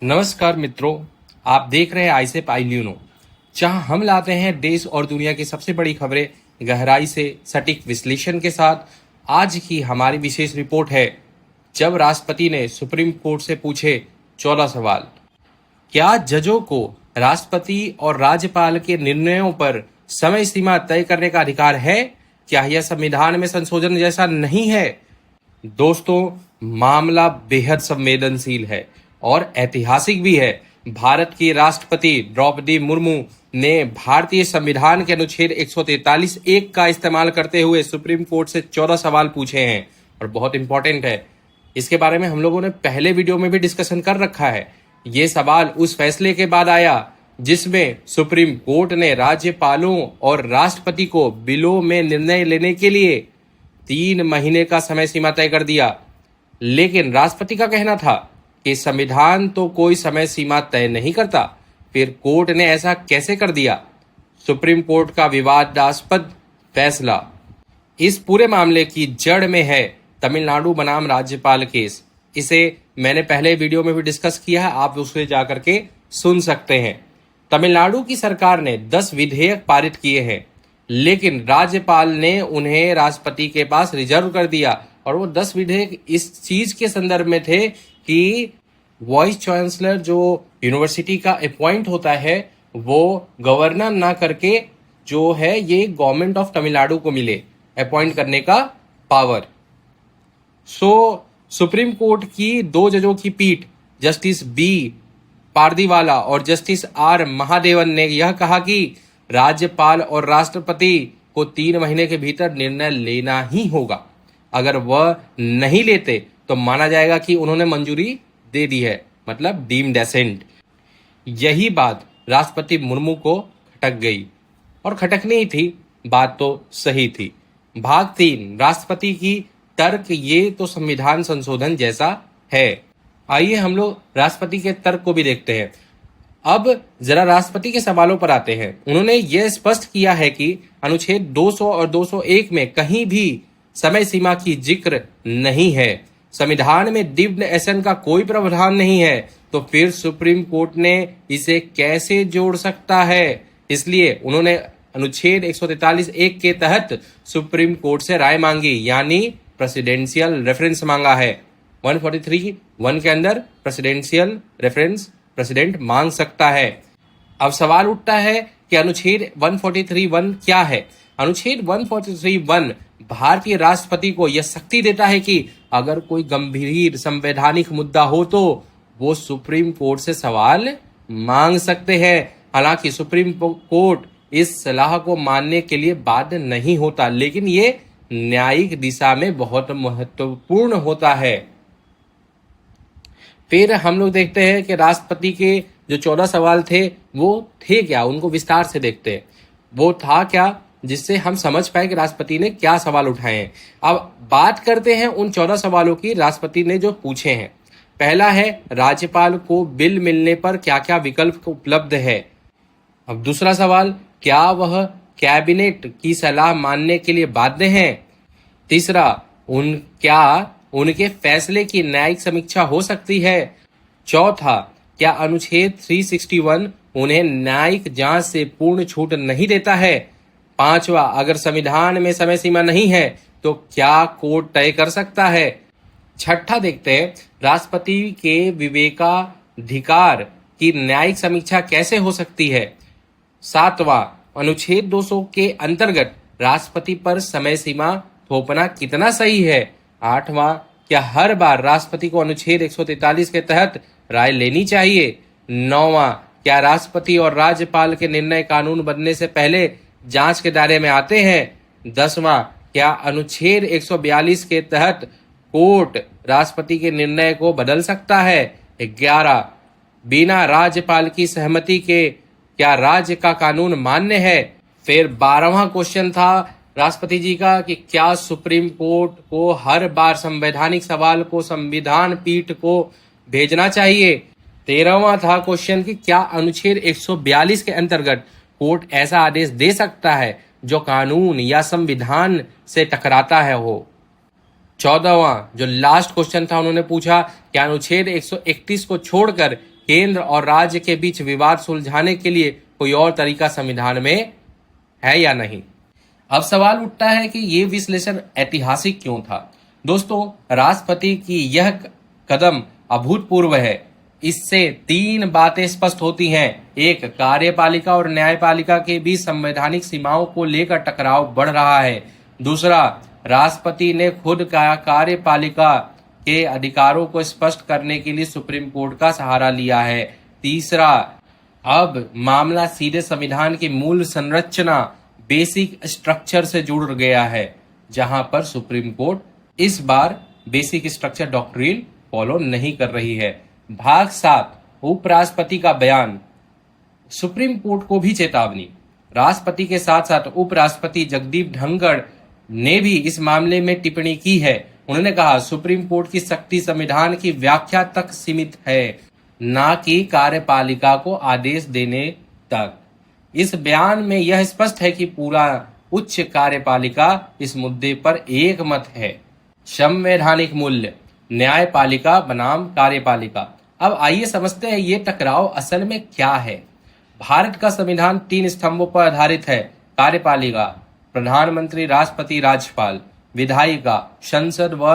नमस्कार मित्रों, आप देख रहे हैं आईसेप आई न्यूनो, जहां हम लाते हैं देश और दुनिया की सबसे बड़ी खबरें गहराई से सटीक विश्लेषण के साथ। आज की हमारी विशेष रिपोर्ट है, जब राष्ट्रपति ने सुप्रीम कोर्ट से पूछे 14 सवाल। क्या जजों को राष्ट्रपति और राज्यपाल के निर्णयों पर समय सीमा तय करने का अधिकार है? क्या यह संविधान में संशोधन जैसा नहीं है? दोस्तों, मामला बेहद संवेदनशील है और ऐतिहासिक भी है। भारत की राष्ट्रपति द्रौपदी मुर्मू ने भारतीय संविधान के अनुच्छेद 143(1) का इस्तेमाल करते हुए सुप्रीम कोर्ट से 14 सवाल पूछे हैं और बहुत इंपॉर्टेंट है। इसके बारे में हम लोगों ने पहले वीडियो में भी डिस्कशन कर रखा है। ये सवाल उस फैसले के बाद आया जिसमें सुप्रीम कोर्ट ने राज्यपालों और राष्ट्रपति को बिलों में निर्णय लेने के लिए 3 महीने का समय सीमा तय कर दिया। लेकिन राष्ट्रपति का कहना था कि संविधान तो कोई समय सीमा तय नहीं करता। फिर कोर्ट ने ऐसा कैसे कर दिया? सुप्रीम कोर्ट का विवादास्पद फैसला। इस पूरे मामले की जड़ में है तमिलनाडु बनाम राज्यपाल केस। इसे मैंने पहले वीडियो में भी डिस्कस किया है, आप उसे जाकर के सुन सकते हैं। तमिलनाडु की सरकार ने 10 विधेयक पारित किए हैं, लेकिन राज्यपाल ने उन्हें राष्ट्रपति के पास रिजर्व कर दिया। और वो 10 विधेयक इस चीज के संदर्भ में थे कि वाइस चांसलर जो यूनिवर्सिटी का अपॉइंट होता है वो गवर्नर ना करके जो है ये गवर्नमेंट ऑफ तमिलनाडु को मिले अपॉइंट करने का पावर। सुप्रीम कोर्ट की 2 जजों की पीठ, जस्टिस बी पारदीवाला और जस्टिस आर महादेवन ने यह कहा कि राज्यपाल और राष्ट्रपति को 3 महीने के भीतर निर्णय लेना ही होगा। अगर वह नहीं लेते तो माना जाएगा कि उन्होंने मंजूरी दे दी है, मतलब डीम्ड एसेंट। यही बात राष्ट्रपति मुर्मू को खटक गई, और खटकनी ही थी, बात तो सही थी। भाग 3, राष्ट्रपति की तर्क। ये तो संविधान संशोधन जैसा है। आइए हम लोग राष्ट्रपति के तर्क को भी देखते हैं। अब जरा राष्ट्रपति के सवालों पर आते हैं। उन्होंने यह स्पष्ट किया है कि अनुच्छेद 200 और 201 में कहीं भी समय सीमा की जिक्र नहीं है। संविधान में डीम्ड एसेंट का कोई प्रावधान नहीं है, तो फिर सुप्रीम कोर्ट ने इसे कैसे जोड़ सकता है? इसलिए उन्होंने अनुच्छेद 143(1) के तहत सुप्रीम कोर्ट से राय मांगी, यानी प्रेसिडेंशियल रेफरेंस मांगा है। 143(1) के अंदर प्रेसिडेंशियल रेफरेंस प्रेसिडेंट मांग सकता है। अब सवाल उठता है कि अनुच्छेद 143(1) क्या है? अनुच्छेद 143(1) भारतीय राष्ट्रपति को यह शक्ति देता है कि अगर कोई गंभीर संवैधानिक मुद्दा हो तो वो सुप्रीम कोर्ट से सवाल मांग सकते हैं। हालांकि सुप्रीम कोर्ट इस सलाह को मानने के लिए बाध्य नहीं होता, लेकिन ये न्यायिक दिशा में बहुत महत्वपूर्ण होता है। फिर हम लोग देखते हैं कि राष्ट्रपति के जो 14 सवाल थे वो थे क्या, उनको विस्तार से देखते हैं। वो था क्या जिससे हम समझ पाए कि राष्ट्रपति ने क्या सवाल उठाए हैं। अब बात करते हैं उन 14 सवालों की राष्ट्रपति ने जो पूछे हैं। पहला है, राज्यपाल को बिल मिलने पर क्या क्या विकल्प उपलब्ध है। अब दूसरा सवाल, क्या वह कैबिनेट की सलाह मानने के लिए बाध्य हैं। तीसरा, क्या उनके फैसले की न्यायिक समीक्षा हो सकती है। चौथा, क्या अनुच्छेद 361 उन्हें न्यायिक जांच से पूर्ण छूट नहीं देता है। पांचवा, अगर संविधान में समय सीमा नहीं है तो क्या कोर्ट तय कर सकता है। छठा देखते हैं, राष्ट्रपति के विवेकाधिकार की न्यायिक समीक्षा कैसे हो सकती है। सातवां, अनुच्छेद 200 के अंतर्गत राष्ट्रपति पर समय सीमा थोपना कितना सही है। आठवां, क्या हर बार राष्ट्रपति को अनुच्छेद 143 के तहत राय लेनी चाहिए। नौवां, क्या राष्ट्रपति और राज्यपाल के निर्णय कानून बनने से पहले जांच के दायरे में आते हैं। 10वां, क्या अनुच्छेद 142 के तहत कोर्ट राष्ट्रपति के निर्णय को बदल सकता है। 11, बिना राज्यपाल की सहमति के क्या राज्य का कानून मान्य है। फिर 12वां क्वेश्चन था राष्ट्रपति जी का कि क्या सुप्रीम कोर्ट को हर बार संवैधानिक सवाल को संविधान पीठ को भेजना चाहिए। 13वां था क्वेश्चन कि क्या अनुच्छेद 142 के अंतर्गत कोर्ट ऐसा आदेश दे सकता है जो कानून या संविधान से टकराता है हो। 14वां जो लास्ट क्वेश्चन था, उन्होंने पूछा क्या अनुच्छेद 131 को छोड़कर केंद्र और राज्य के बीच विवाद सुलझाने के लिए कोई और तरीका संविधान में है या नहीं। अब सवाल उठता है कि ये विश्लेषण ऐतिहासिक क्यों था। दोस्तों, राष्ट्रपति की यह कदम अभूतपूर्व है। इससे तीन बातें स्पष्ट होती हैं। एक, कार्यपालिका और न्यायपालिका के बीच संवैधानिक सीमाओं को लेकर टकराव बढ़ रहा है। दूसरा, राष्ट्रपति ने खुद का कार्यपालिका के अधिकारों को स्पष्ट करने के लिए सुप्रीम कोर्ट का सहारा लिया है। तीसरा, अब मामला सीधे संविधान की मूल संरचना बेसिक स्ट्रक्चर से जुड़ गया है, जहां पर सुप्रीम कोर्ट इस बार बेसिक स्ट्रक्चर डॉक्ट्रिन फॉलो नहीं कर रही है। भाग 7, उपराष्ट्रपति का बयान। सुप्रीम कोर्ट को भी चेतावनी। राष्ट्रपति के साथ साथ उपराष्ट्रपति जगदीप धनखड़ ने भी इस मामले में टिप्पणी की है। उन्होंने कहा, सुप्रीम कोर्ट की शक्ति संविधान की व्याख्या तक सीमित है, न कि कार्यपालिका को आदेश देने तक। इस बयान में यह स्पष्ट है कि पूरा उच्च कार्यपालिका इस मुद्दे पर एक मत है। संवैधानिक मूल्य, न्यायपालिका बनाम कार्यपालिका। अब आइए समझते हैं ये टकराव असल में क्या है। भारत का संविधान 3 स्तंभों पर आधारित है। कार्यपालिका, प्रधानमंत्री, राष्ट्रपति, राज्यपाल। विधायिका, संसद व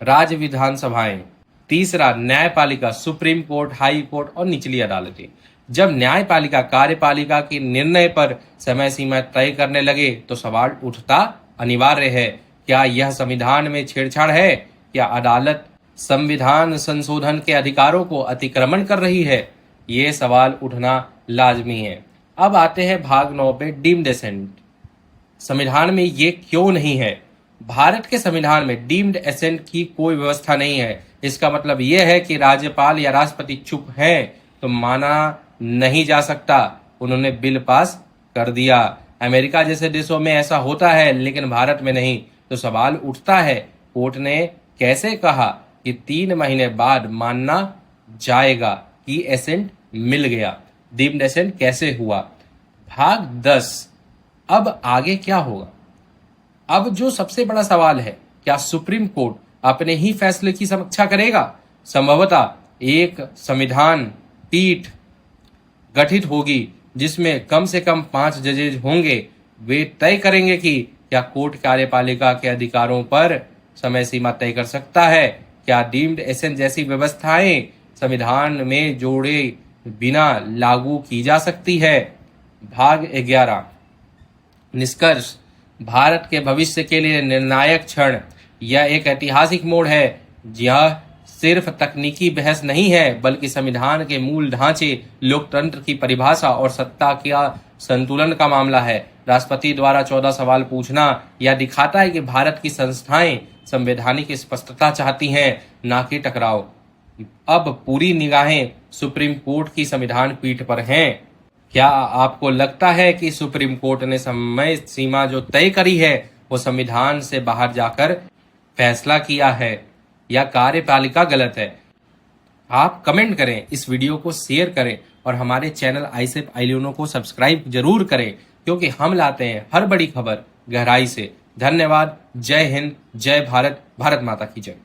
राज्य विधानसभाएं। तीसरा, न्यायपालिका, सुप्रीम कोर्ट, हाई कोर्ट और निचली अदालतें। जब न्यायपालिका कार्यपालिका के निर्णय पर समय सीमा तय करने लगे तो सवाल उठता अनिवार्य है, क्या यह संविधान में छेड़छाड़ है? क्या अदालत संविधान संशोधन के अधिकारों को अतिक्रमण कर रही है? ये सवाल उठना लाजमी है। अब आते हैं भाग 9 पे, डीम्ड एसेंट। संविधान में ये क्यों नहीं है? भारत के संविधान में डीम्ड एसेंट की कोई व्यवस्था नहीं है। इसका मतलब यह है कि राज्यपाल या राष्ट्रपति चुप हैं तो माना नहीं जा सकता। उन्होंने बिल पास कर दिया। अमेरिका जैसे देशों में ऐसा होता है, लेकिन भारत में नहीं। तो सवाल उठता है, कोर्ट ने कैसे कहा कि 3 महीने बाद मानना जाएगा कि एसेंट मिल गया? डीम्ड एसेंट कैसे हुआ? भाग 10, अब आगे क्या होगा? अब जो सबसे बड़ा सवाल है, क्या सुप्रीम कोर्ट अपने ही फैसले की समीक्षा करेगा? संभवतः एक संविधान पीठ गठित होगी जिसमें कम से कम 5 जजेज होंगे। वे तय करेंगे कि क्या कोर्ट कार्यपालिका के अधिकारों पर समय सीमा तय कर सकता है। क्या डीम्ड एसेंट जैसी व्यवस्थाएं संविधान में जोड़े बिना लागू की जा सकती है? भाग 11, निष्कर्ष। भारत के भविष्य के लिए निर्णायक क्षण। यह एक ऐतिहासिक मोड़ है। यह सिर्फ तकनीकी बहस नहीं है, बल्कि संविधान के मूल ढांचे, लोकतंत्र की परिभाषा और सत्ता का संतुलन का मामला है। राष्ट्रपति द्वारा 14 सवाल पूछना यह दिखाता है कि भारत की संस्थाएं संवैधानिक स्पष्टता चाहती हैं, ना कि टकराव। अब पूरी निगाहें सुप्रीम कोर्ट की संविधान पीठ पर हैं। क्या आपको लगता है कि सुप्रीम कोर्ट ने समय सीमा जो तय करी है वो संविधान से बाहर जाकर फैसला किया है, या कार्यपालिका गलत है? आप कमेंट करें, इस वीडियो को शेयर करें और हमारे चैनल आईसेफ आईलिनो को सब्सक्राइब जरूर करें, क्योंकि हम लाते हैं हर बड़ी खबर गहराई से। धन्यवाद। जय हिंद, जय भारत, भारत माता की जय।